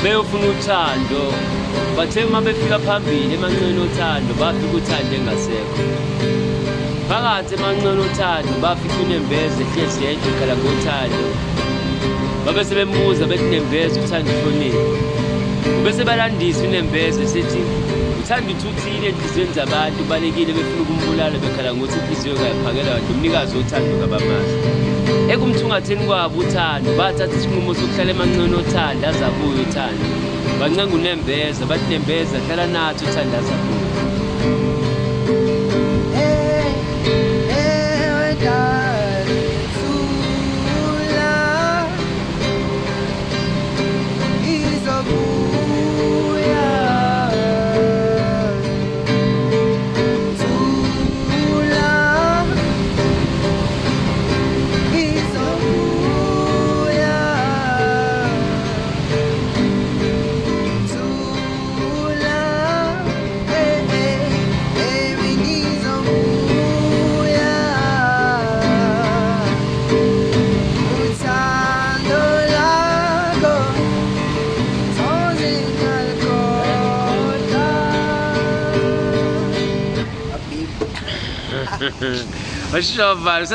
beyofuna uthando, bathe uma befika phambili emanceneni othando bafika uthando engasekho. Phakathi emanceneni othando bafika uNembeza ehlezi yedwa ekhala ngothando. Babe sebembuza bethi Nembeza uthando uhloniphi. Bese balandisa uNembeza esithi uthanda uthuthile enhliziyweni zabantu balekile befuna ukumbulala bekhala ngokuthi inhliziyo kayiphakela kanti umnikazi wothando kabamazi. Ekumthungatheni kwabo uthando bathatha isinqumo sokuhlala emanceneni othando azabuye uthando. Bancenga uNembeza bathi Nembeza hlala nathi uthando azabuye. Mas,